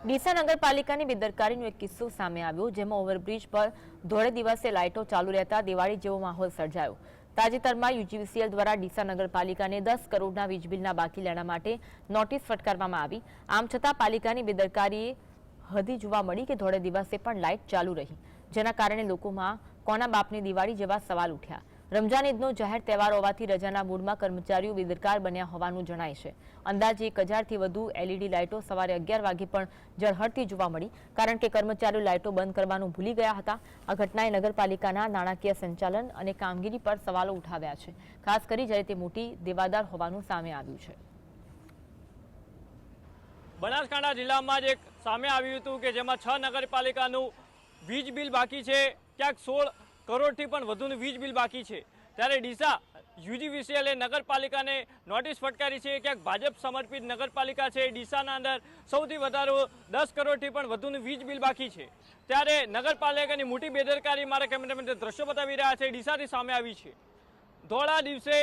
ડીસા નગરપાલિકાની બેદરકારીનો એક કિસ્સો સામે આવ્યો, જેમાં ઓવરબ્રિજ પર ધોળે દિવસે લાઇટો ચાલુ રહેતા દિવાળી જેવો માહોલ સર્જાયો। તાજેતરમાં યુજીવીસીએલ દ્વારા ડીસા નગરપાલિકાને 10 કરોડના વીજ બિલના બાકી લેણા માટે નોટિસ ફટકારવામાં આવી। આમ છતાં પાલિકાની બેદરકારીએ હદી જોવા મળી કે ધોળે દિવસે પણ લાઇટ ચાલુ રહી, જેના કારણે લોકોમાં કોના બાપની દિવાળી જેવા સવાલ ઉઠ્યા। રમજાન ઈદનો જાહેર તહેવાર હોવાથી રજાના મૂડમાં કર્મચારીઓ બેદરકાર બન્યા હોવાનું જણાય છે। અંદાજે 1000થી વધુ એલઈડી લાઇટો સવારે 11 વાગે પણ ઝળહળતી જોવા મળી, કારણ કે કર્મચારીઓ લાઇટો બંધ કરવાનું ભૂલી ગયા હતા। આ ઘટનાએ નગરપાલિકાના નાણાકીય સંચાલન અને કામગીરી પર સવાલો ઉઠાવ્યા છે, ખાસ કરી જ્યારે તે મોટી દેવાદાર હોવાનું સામે આવ્યું છે। બનાસકાંઠા જિલ્લામાં જ એક સામે આવ્યું હતું કે જેમાં 6 નગરપાલિકાનું વીજ બિલ બાકી છે, ક્યાંક 16 કરોડથી પણ વધુનું વીજ બિલ બાકી છે। ત્યારે ડીસા યુજીવીસીએલે નગરપાલિકાને નોટિસ ફટકારી છે। ક્યાંક ભાજપ સમર્પિત નગરપાલિકા છે। ડીસાના અંદર સૌથી વધારે 10 કરોડથી પણ વધુનું વીજ બિલ બાકી છે। ત્યારે નગરપાલિકાની મોટી બેદરકારી મારા કેમેરામેન દ્રશ્યો બતાવી રહ્યા છે, ડીસાથી સામે આવી છે। ધોળા દિવસે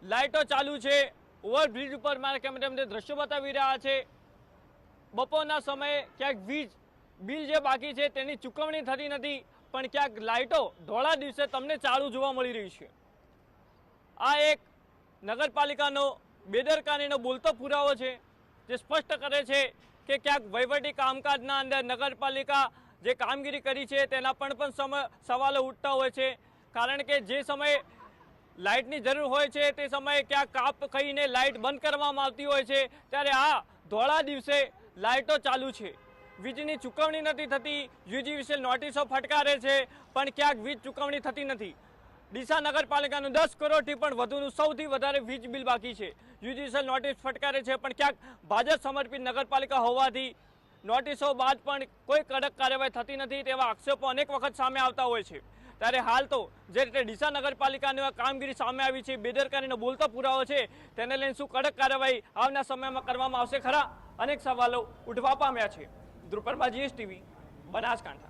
લાઇટો ચાલુ છે, ઓવરબ્રિજ ઉપર મારા કેમેરામેન દ્રશ્યો બતાવી રહ્યા છે। બપોરના સમયે ક્યાંક વીજ બિલ જે બાકી છે તેની ચૂકવણી થતી નથી, પણ ક્યાંક લાઇટો ધોળા દિવસે તમને ચાલુ જોવા મળી રહી છે। આ એક નગરપાલિકાનો બેદરકારીનો બોલતો પુરાવો છે, જે સ્પષ્ટ કરે છે કે ક્યાંક વહીવટી કામકાજના અંદર નગરપાલિકા જે કામગીરી કરી છે તેના પણ સવાલો ઉઠતા હોય છે। કારણ કે જે સમયે લાઇટની જરૂર હોય છે તે સમયે ક્યાંક કાપ કહીને લાઇટ બંધ કરવામાં આવતી હોય છે, ત્યારે આ ધોળા દિવસે લાઇટો ચાલુ છે, વીજની ચૂકવણી નથી થતી। યુજીવીસીએલ નોટિસો ફટકારે છે, પણ ક્યાંક વીજ ચૂકવણી થતી નથી। ડીસા નગરપાલિકાનું 10 કરોડથી પણ વધુનું સૌથી વધારે વીજ બિલ બાકી છે। યુજીવીસીએલ નોટિસ ફટકારે છે, પણ ક્યાંક ભાજપ સમર્પિત નગરપાલિકા હોવાથી નોટિસો બાદ પણ કોઈ કડક કાર્યવાહી થતી નથી, તેવા આક્ષેપો અનેક વખત સામે આવતા હોય છે। ત્યારે હાલ તો જે રીતે ડીસા નગરપાલિકાની આ કામગીરી સામે આવી છે, બેદરકારીનો બોલતો પુરાવો છે, તેને લઈને શું કડક કાર્યવાહી આવનાર સમયમાં કરવામાં આવશે ખરા, અનેક સવાલો ઉઠવા પામ્યા છે। ધ્રુપરમાં GS TV, બનાસકાંઠા।